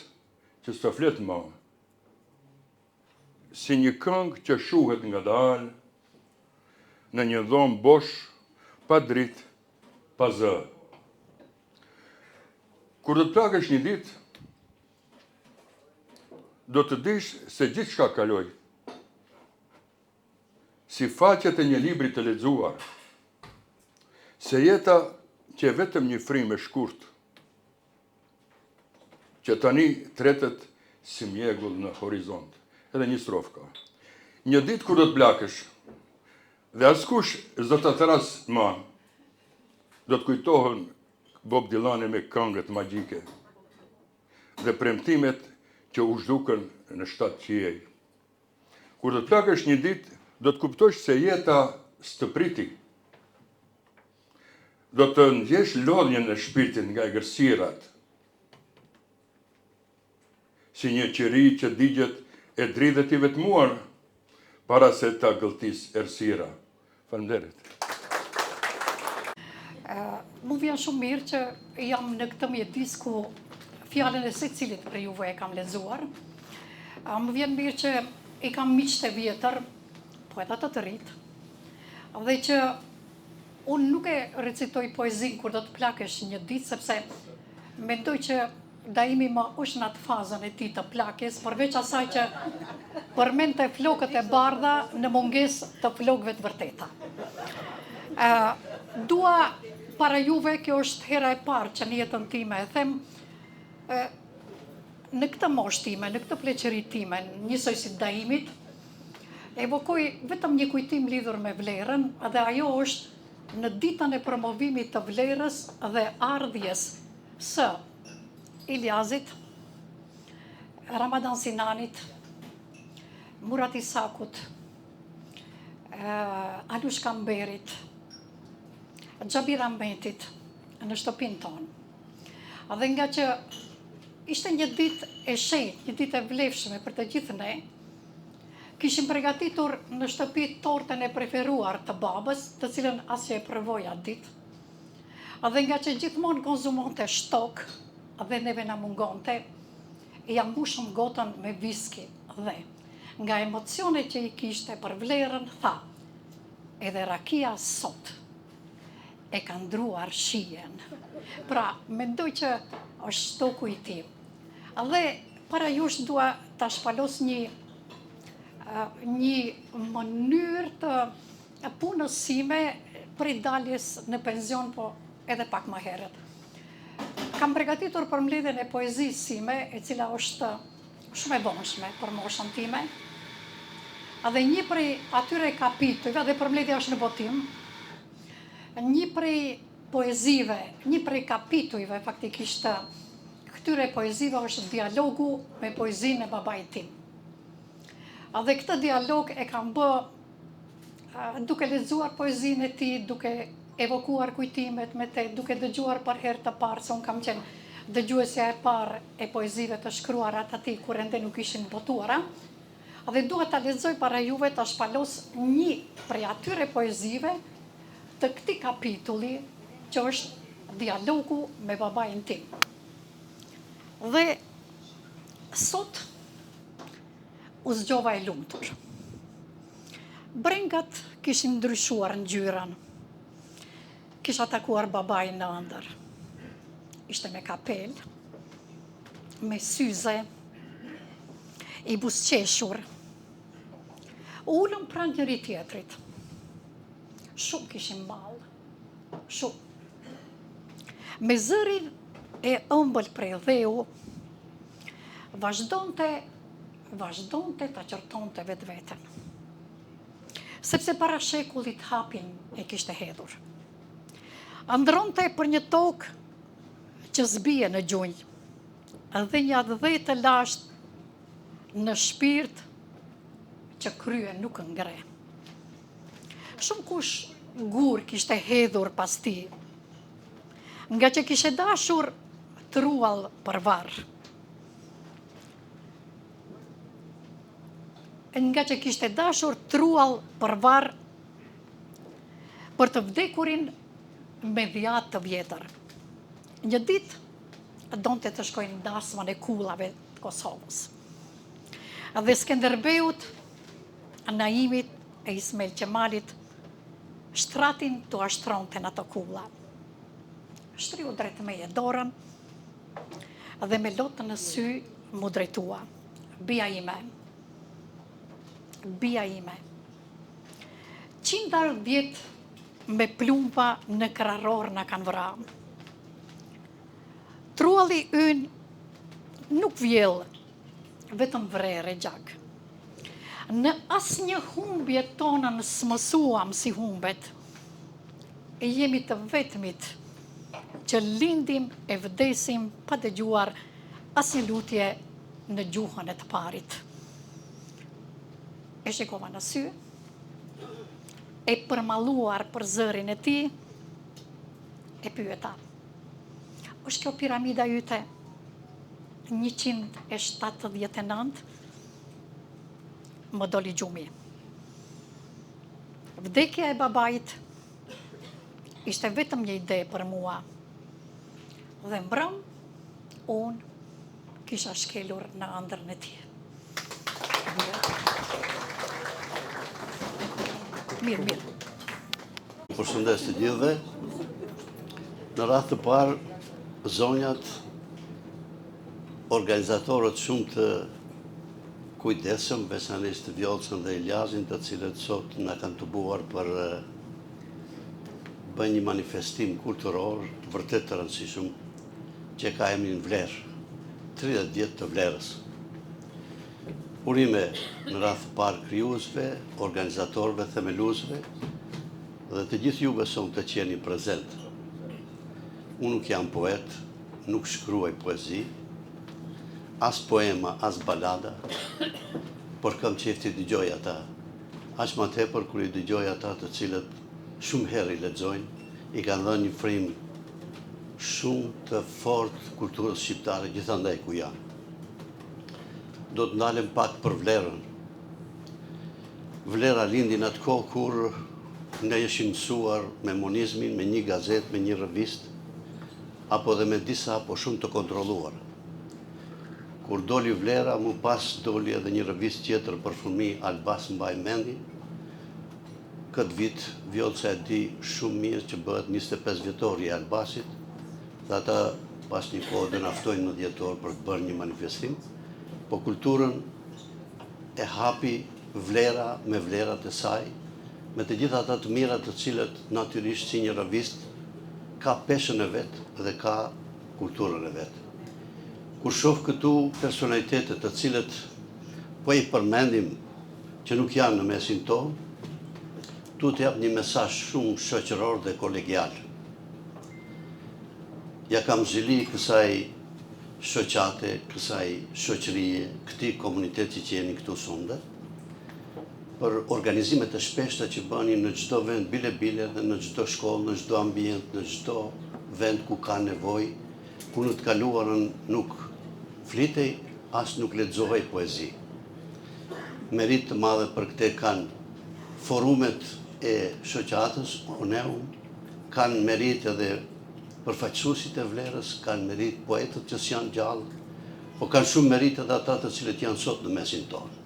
që s'të flet më, si një këngë që shuhet nga dalë, në një dhomë bosh, pa dritë, pa zë. Kur do të plakësh një ditë, do të dish se gjithë shka kaloj, si faqet e një libri të lexuar, se jeta që e vetëm një frimë e shkurt, që tani tretet si mjegull në horizont. Edhe një strofë ka. Një ditë kur do të plakësh, dhe askush zdo të thras ma, do të kujtohen Bob Dylan me këngët magjike, dhe premtimet që u zhdukën në 7 qiej. Kur do të plakësh një ditë, do të kuptosh se jeta s'të priti. Do të ndjesh lodhjen në shpirtin nga egërsirat, si një qiri që digjet e dridhet i vetmuar, para se ta gëlltis errësira. Faleminderit. Mu vjen shumë mirë që jam në këtë mjedis ku fjalën e secilit për juve e kam lexuar. Më vjen mirë që i kam miqtë e vjetër, po edhe të rritë, dhe që unë nuk e recitoj poezin kur do të plakësh një ditë, sepse mendoj që Daimi më është në atë fazën e tij të plakjes, përveç asaj që përmendte flokët e bardha në mungesë të flokëve të vërteta. Dua para juve, kjo është hera e parë që në jetën time e them, në këtë moshë time, në këtë pleqëri time, njësoj si Daimit, evokoj vetëm një kujtim lidhur me vlerën, dhe ajo është në ditën e promovimit të vlerës dhe ardhjes së Iljazit, Ramadan Sinanit, Murat Isakut, Alush Kamberit, Xhabir Ahmetit në shtëpinë tonë. Dhe nga që ishte një ditë e shenjtë, një ditë e vlefshme për të gjithë ne, kishim përgatitur në shtëpi tortën e preferuar të babës, të cilën asgjë e provoj atë ditë. Dhe nga që gjithmonë konsumonte shtok, dhe neve na mungonte, ja mbushëm gotën me viski dhe nga emocione që i kishte për vlerën, tha, edhe rakia sot e ka ndruar shijen. Pra, mendoj që është stoku i tij. Dhe para jush dua ta shpalos një mënyrë të punës sime për daljes në penzion, po edhe pak më herët. Kam përgatitur për mbledhjen e poezisë sime, e cila është shumë e vonshme për moshën time. Dhe një prej atyre kapitujve, dhe përmbledhja është në botim, një prej poezive, një prej kapitujve faktikisht këtyre poezive është dialogu me poezinë e babait tim. Dhe këtë dialog e kam bë duke lexuar poezinë e tij, duke evokuar kujtimet me te, duke dëgjuar për herë të parë, se unë kam qenë dëgjuesja e parë e poezive të shkruara të atij kur ende nuk ishin botuara. Dhe duhet ta lexoj para juve, ta shpalos një prej atyre poezive të këtij kapitulli që është dialogu me babain tim. Dhe sot u zgjova e lumtur. Brengat kishin ndryshuar ngjyrën. Kisha takuar babain në ëndër. Ishte me kapel, me syze, i busqeshur. Ullëm pranë njëri tjetrit. Shumë kishim mall, shumë. Me zërin e ëmbël prej dheu, vazhdonte ta qërtonte vetveten. Sepse para shekullit hapin e kishte hedhur. Ndronte për një tokë që zbie në gjunjë, dhe një adhej të lashtë në shpirt që krye nuk ngre. Shumë kush gur kishte hedhur pas tij, nga që kishte dashur truall për varr. Nga që kishte dashur truall për varr për të vdekurin me dhjatë të vjetër. Një ditë donte të shkojnë në dasmën e kullave të Kosovës. Dhe Skenderbeut, Naimit e Ismail Qemalit shtratin të ashtronte në ato kulla. Shtriu drejt meje dorën dhe me lotë në sy mu drejtua. Bia ime. 100 vjetë me plumpa në kraror në kanë vra. Trualli ynë nuk vjell, vetëm vrere gjak. Në asnjë humbje tonën smësuam si humbet, e jemi të vetmit që lindim e vdesim pa dëgjuar asnjë lutje në gjuhën e të parit. E shikova në sy, e përmalluar për zërin e tij, e pyeta. Është kjo piramida yte 179? Më doli gjumi. Vdekja e babait ishte vetëm një ide për mua. Dhe mbrëm, unë kisha shkelur në ëndrrën e tij. Mirë. Përshëndes të gjithëve. Në radhë të parë, zonjat, organizatorët shumë të kujdesëm, veçanërisht Vjollcën dhe Iljazin, të cilët sot na kanë të buar për bën një manifestim kulturor vërtet të rëndësishëm që ka emrin Vlerë, 30 vjet të vlerës. Urime në radhë parë krijuesve, organizatorëve, themeluesve dhe të gjithë juve sonë të qeni prezent. Unë nuk jam poet, nuk shkruaj poezi, as poema, as balada, por kam qejf të dëgjoj ata. Aq më tepër kur i dëgjoj ata të cilët shumë herë i lexojnë, i kanë dhënë një frim shumë të fortë kulturës shqiptare gjithandaj ku janë. Do të ndalem pak për vlerën. Vlera lindi në atë kohë kur ne ishim mësuar me monizmin, me një gazetë, me një revistë, apo dhe me disa apo shumë të kontrolluar. Kur doli Vlera, mu pas doli edhe një revistë tjetër për fëmijë, Albas mbaj mendin. Këtë vit Vjollca e di shumë mirë që bëhet 25 vjetori e Albasit, dhe ata pas një kohë dhe naftojnë në djetor për të bërë një manifestim, po kulturën e hapi Vlera me vlerat e saj, me të gjitha ata të mirat të cilët natyrisht si një revistë ka peshën e vetë dhe ka kulturën e vetë. Kur shoh këtu personalitetet të cilët po i përmendim që nuk janë në mesin tonë, tu të jap një mesazh shumë shoqëror dhe kolegial. Ja kam zili kësaj shoqate, kësaj shoqërie, këtij komuniteti që jeni këtu sonde, për organizimet e shpeshta që bëni në çdo vend bile dhe në çdo shkollë, në çdo ambient, në çdo vend ku ka nevojë, ku në të kaluarën nuk flitej, as nuk lexohej poezi. Merit të madhe për këtë kanë forumet e shoqatës, Oneum, kanë merit edhe përfaqësuesit e vlerës, kanë merit poetët që janë gjallë, po kanë shumë merit edhe ata të cilët janë sot në mesin tonë.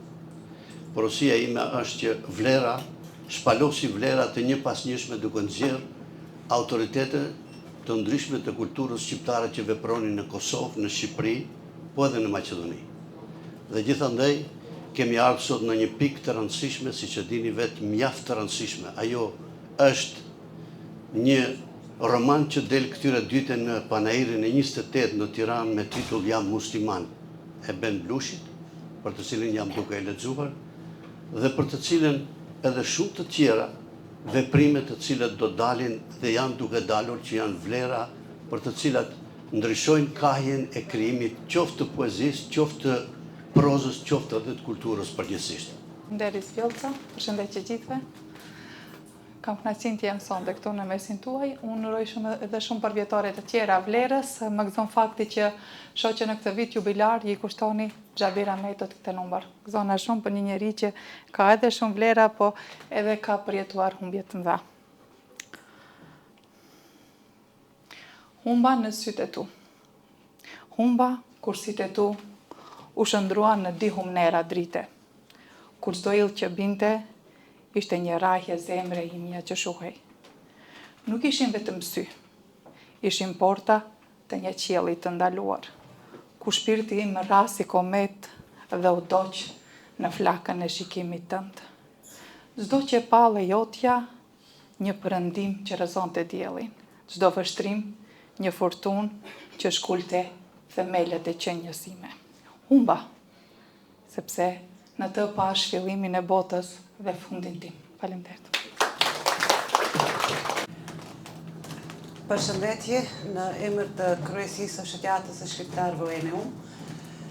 Porosia ime është që Vlera shpalosi vlera të një pas njëshme duke nxjerrë autoritete të ndryshme të kulturës shqiptare që vepronin në Kosovë, në Shqipëri, po edhe në Maqedoni. Dhe gjithandaj kemi ardhur sot në një pikë të rëndësishme, siç e dini vetë, mjaft të rëndësishme. Ajo është një roman që del këtyre dyte në Panairin e 28 në Tiranë me titull Jam musliman, e Ben Blushit, për të cilin jam duke e lexuar, dhe për të cilën edhe shumë të tjera veprime të cilat do dalin dhe janë duke dalur, që janë vlera për të cilat ndryshojnë kahjen e krijimit, qoftë të poezisë, qoftë të prozës, qoftë edhe të kulturës përgjithsisht. Nderis Vjollca, përshëndetje gjithëve. Kam kënaqësinë të jam sonte këtu në mesin tuaj. Unë uroj edhe shumë për vjetoret të tjera vlerës. Më gëzon fakti që shoqja në këtë vit jubilar i kushtoni Xhabira Metot këtë numër. Gëzona shumë për një njerëz që ka edhe shumë vlera, po edhe ka përjetuar humbje të mëdha. Humba në sytë e tu. Humba kur sytë e tu u shëndrua në di humnera drite. Kur çdo ill që binte, ishte një rrahje zemre imja që shuhej. Nuk ishin vetëm sy, ishin porta të një qielli të ndaluar, ku shpirti im rasi komet dhe u doq në flakën e shikimit tënd. Çdo që palle jotja, një përëndim që rrezonte diellin, çdo vështrim, një fortun që shkulte themelët e qenjës ime. Humba, sepse në të pash fillimin e botës dhe fundin tim. Faleminderit. Përshëndetje në emër të kryesisë së shoqatës së shqiptarëve Oneum.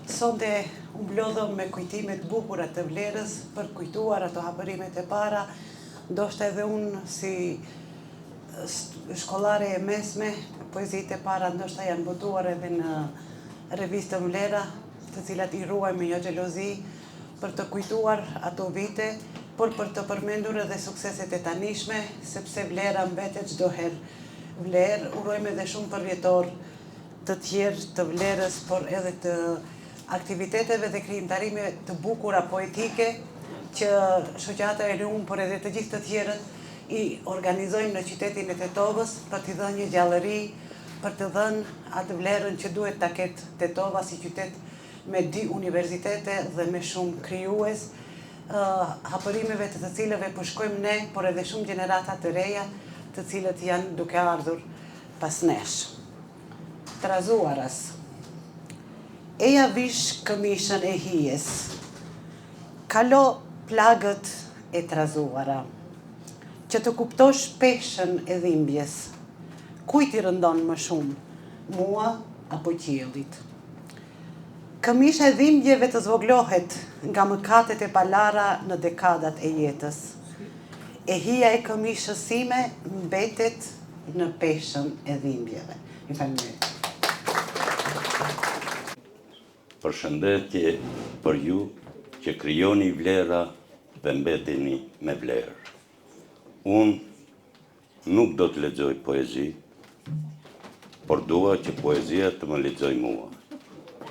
Sonte u mblodhëm me kujtimet bukura të vlerës për kujtuar ato hapërimet e para, ndoshta edhe unë si shkollare e mesme, poezitë e para ndoshta janë botuar edhe në revistën Vlera, të cilat i ruaj me jo xhelozi, për të kujtuar ato vite, por për të përmendur edhe sukseset e tanishme, sepse Vlera mbetet çdo herë vlerë. Urojmë edhe shumë përvjetor të tjerë të vlerës, por edhe të aktiviteteve dhe krijimtarime të bukura poetike që shoqata e Oneum, por edhe të gjithë të tjerët i organizojnë në qytetin e Tetovës për t'i dhënë një gjallëri për të dhënë atë vlerën që duhet ta ketë Tetova si qytet me 2 universitete dhe me shumë krijues, hapërimeve të cilëve po shkojmë ne, por edhe shumë gjenerata të reja, të cilët janë duke ardhur pas nesh. Trazuaras. Eja vish këmishën e hijes. Kalo plagët e trazuara. Që të kuptosh peshën e dhimbjes. Kujt i rëndon më shumë, mua apo qiellit? Këmisha e dhimbjeve të zvoglohet nga mëkatet e palara në dekadat e jetës. E hija e këmishës sime mbetet në peshën e dhimbjeve. I faleminderit. Përshëndetje për ju që krijoni vlera dhe mbeteni me vlerë. Unë nuk do të lexoj poezi, por dua që poezia të më lexoj mua.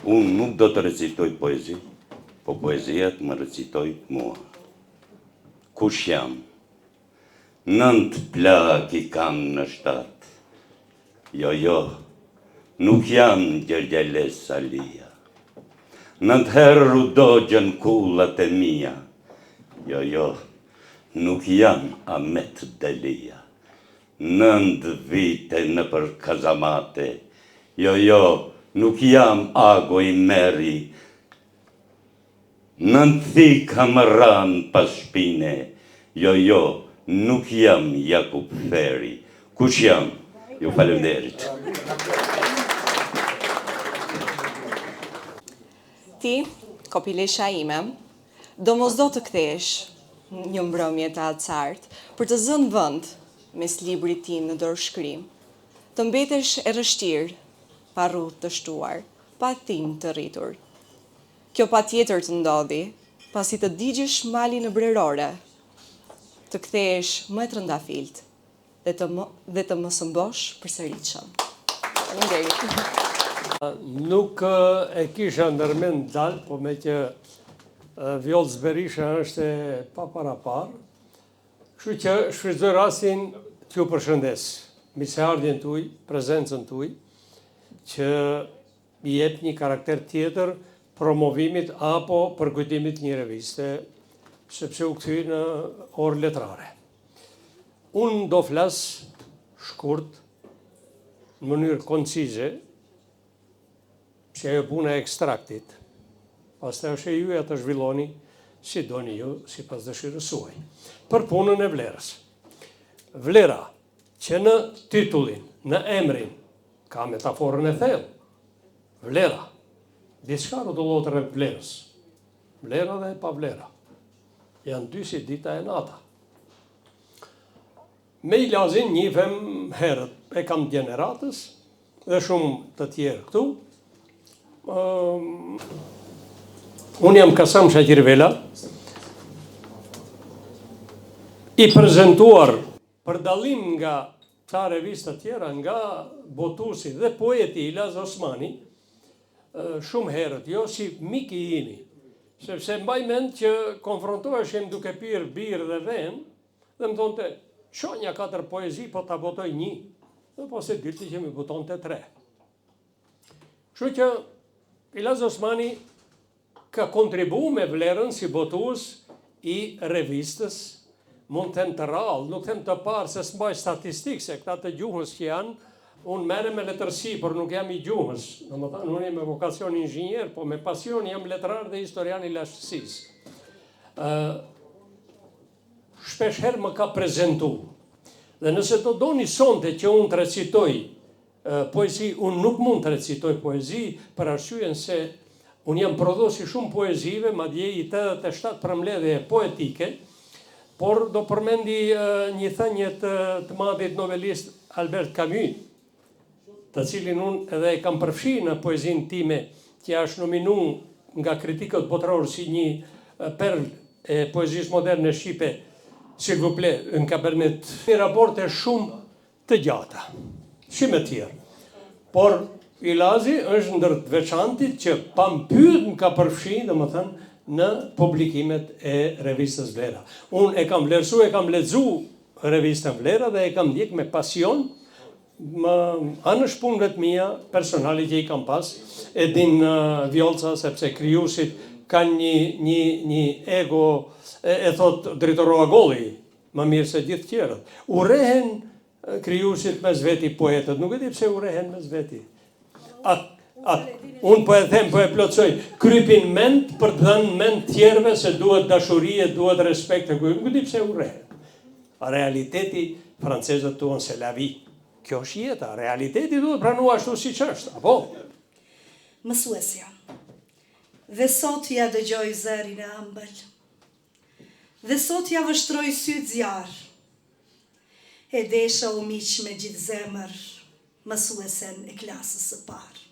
Unë nuk do të recitoj poezi, po poezia të më recitoj mua. Kush jam? 9 plak i kam në 7. Jo, nuk jam Gjergjeles Salia. 9 herë rudogjen kullat e mia. Jo, nuk jam Amet Delia. 9 vite në për kazamate. Jo, nuk jam Ago i Meri. 9 thik hamëran pas shpine. Jo, nuk jam Jakub Feri. Kush jam? Ju faleminderit. Ti, kopilesha ime, do mos do të kthesh një mbrëmje të acartë për të zënë vend mes librit tim në dorëshkrim, të mbetesh e rështirë, pa rruth të shtuar, pa tim të rritur. Kjo patjetër të ndodhi, pasi të digjesh mali në brerore, të kthesh më e trëndafilt dhe të mos mbosh përsëritshëm. Faleminderit. Nuk e kisha ndërmend dalë, po me që Vjollës Berisha është e paparapar, kështu që shfrytëzoj rastin t'ju përshëndes, mirëseardhjen tuaj, prezencën tuaj, që i jep një karakter tjetër promovimit apo përkujtimit një reviste, sepse u kthy në orë letrare. Unë do flas shkurt, në mënyrë koncize, që ajo puna e ekstraktit, pastaj është e juja të zhvilloni si doni ju, si pas dëshirës suaj. Për punën e vlerës. Vlera, që në titullin, në emrin, ka metaforën e thellë. Vlera, diçka rrotullotër e vlerës. Vlera dhe e pa vlera. Janë dy si dita e nata. Me Ilazin njifem herët, e kam Gjeneratës dhe shumë të tjerë këtu. Unë jam Kasam Shaqirvela, i prezentuar për dallim nga ca revista tjera, nga botuesi dhe poeti Ilaz Osmani, shumë herët, jo si miki imi, sepse mbaj mend që konfrontoheshim duke pirë birë dhe ven, dhe më thonte, shonja 4 poezi, po ta botoj 1, dhe po se dilti që mi botonte 3. Kështu që Ilaz Osmani ka kontribu me vlerën si botues i revistës, mund të them të rallë, nuk them të parë se s'mbaj statistikë, se këta të gjuhës që janë, unë merrem me letërsi, por nuk jam i gjuhës. Domethënë, unë jam me vokacion inxhinier, po me pasion jam letrar dhe historian i lashtësisë. Shpesh herë më ka prezentu. Dhe nëse do doni sonte që unë të recitoj poezi, unë nuk mund të recitoj poezi, për arsyeën se unë jam prodhuesi shumë poezive, madje i 87 përmbledhje poetike, por do përmendi një thënie të madhit novelist Albert Camus, të cilin unë edhe e kam përfshi në poezinë time, që është nominuar nga kritikët botëror si një perl e poezisë moderne shqipe, s'il vous plaît, më ka permet një raporte shumë të gjata, shumë të tjerë. Por Ilazi është ndër të veçantit që pa mpyet më ka përfshi, domethënë, në publikimet e revistës Vlera. Unë e kam vlerësu, e kam lexu revistën Vlera dhe e kam ndjek me pasion, anë shpunëve të mia, personali që i kam pas, e din Vjolca, sepse krijuesit kanë një ego, e thot Dritorova Golli, më mirë se gjithë tjerët. Urehen krijuesit mes veti poetët, nuk e di pse urehen mes veti. Unë po e them, po e plotsoj, krypin mend për të dhënë mend tjerëve se duhet dashurie, duhet respekt, nuk e di pse urehen. Realiteti, francezët tuan se la vie. Kjo është jeta, realiteti duhet pranua ashtu siç është, apo? Mësuesja. Dhe sot ja dëgjoj zërin e ëmbël. Dhe sot ja vështroj syt zjarr. E desha u miq me gjithë zemër, mësuesen e klasës së parë.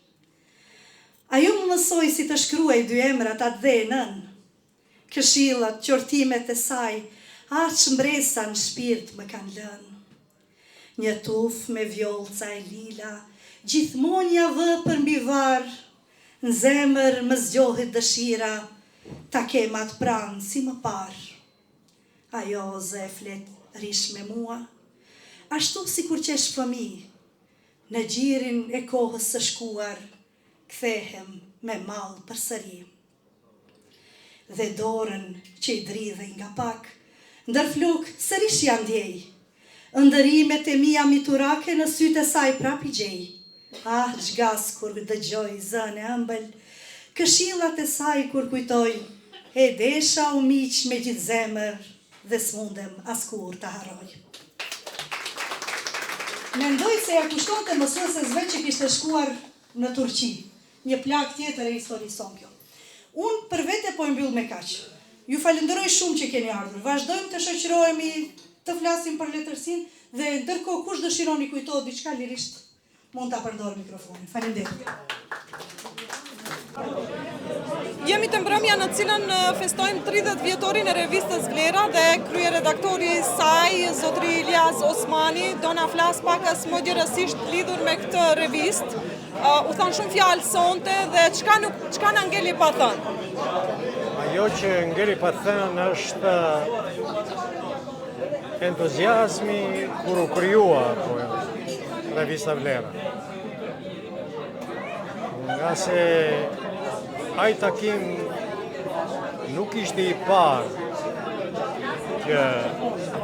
Ajo më mësoi si të shkruaj dy emrat atë dhe nën. Këshillat, qortimet e saj, aq mbresa në shpirt më kanë lënë. Një tuf me vjollca e lila, gjithmonë ja vë për mbi varr, në zemër më zgjohet dëshira, ta kem atë pranë si më parë. Ajo zë e flet rish me mua, ashtu si kur qesh fëmijë, në gjirin e kohës së shkuar, kthehem me mall përsëri. Dhe dorën që i dridhej nga pak, ndër flok sërish ja ndjej, ndërimet e mia miturake në sytë e saj prap i gjej. Çgas kur dëgjoj zënë e ëmbël, këshillat e saj kur kujtoj, e desha u miq me gjithë zemër dhe s'mundem askur ta harroj. Mendoj se ja kushtonte mësuesesve që kishte shkuar në Turqi, një plak tjetër e historisë son kjo. Unë për vete po e mbyll me kaq. Ju falenderoj shumë që keni ardhur. Vazhdojmë të shoqërohemi, të flasim për letërsinë dhe ndërkohë kush dëshironi kujtohet diçka lirisht mund ta përdor mikrofonin. Faleminderit. Jemi të mbrëmja në cilën festojmë 30 vjetorin e revistës Vlera dhe kryeredaktori i saj, zotri Ilyas Osmani, do na flas pak më gjërësisht lidhur me këtë revistë. U thanë shumë fjalë sonte dhe çka na ngeli pa thënë? Ajo që ngeli pa thënë është entuziazmi kur u kryua revista Vlera. Nga se ai takim nuk ishte i parë që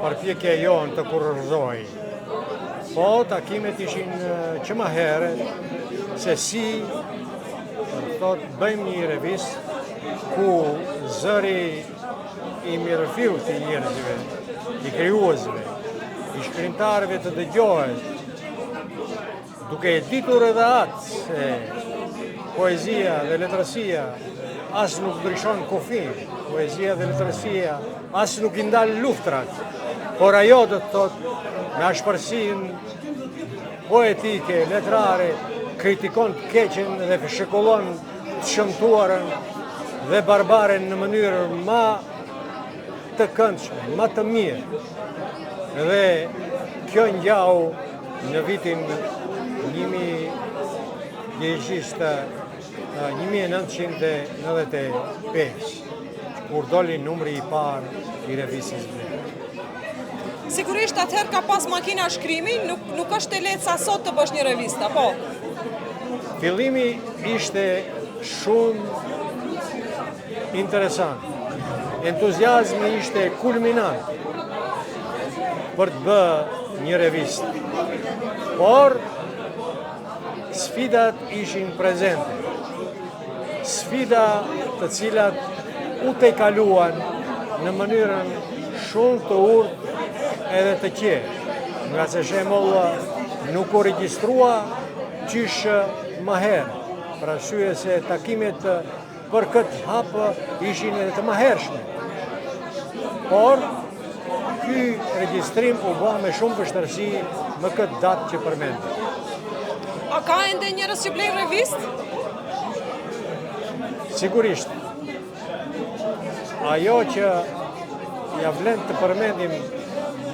përpjekja jonë të kurrëzoi, po takimet ishin që më herët se si bëjmë një revistë ku zëri i mirëfiut i njerëzve, i krijuesve, i shkrimtarëve të dëgjohet, duke e ditur edhe atë se poezia dhe letërsia as nuk ndryshon kufin, poezia dhe letërsia as nuk i ndal luftrat, por ajo do të thotë me ashpërsinë poetike, letrare, kritikon të keqen dhe shekullon të shëmtuarën dhe barbaren në mënyrë ma të këndshme, ma të mirë. Dhe kjo ngjau në vitin 1995, kur doli numri i parë i revistës Vlera. Sigurisht atëherë ka pas makina shkrimi, nuk është e lehtë sa sot të bësh një revistë, apo? Fillimi ishte shumë interesant. Entuziazmi ishte kulminant për të bërë një revistë. Por sfidat ishin prezente. Sfida të cilat u tejkaluan në mënyrën shumë të urtë edhe të qetë, nga se shembull nuk u regjistrua qysh më herë, për arsye se takimet për këtë hap ishin edhe të mëhershme. Por ky regjistrim u bë me shumë vështirësi më këtë datë që përmendëm. A ka ende njerëz që blejnë revistë? Sigurisht. Ajo që ja vlen të përmendim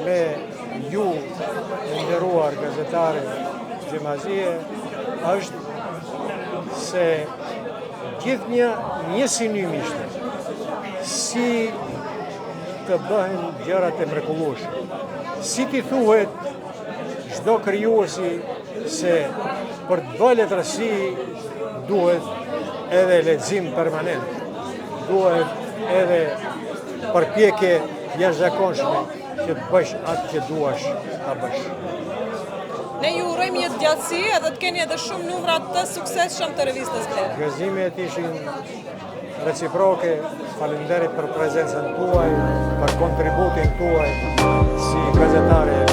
me ju nderuar gazetare Xhemazie është se gjithë një synim ishte si të bëhen gjërat e mrekullueshme. Si t'i thuhet çdo krijuesi se për të bërë letërsi duhet edhe lexim permanent, duhet edhe përpjekje jashtëzakonshme që të bësh atë që duash ta bësh. Ne ju urojmë një gjatësi edhe të keni edhe shumë numra të suksesshëm të revistës Vlera. Gëzimet ishin reciproke, faleminderit për prezencën tuaj, për kontributin tuaj si gazetare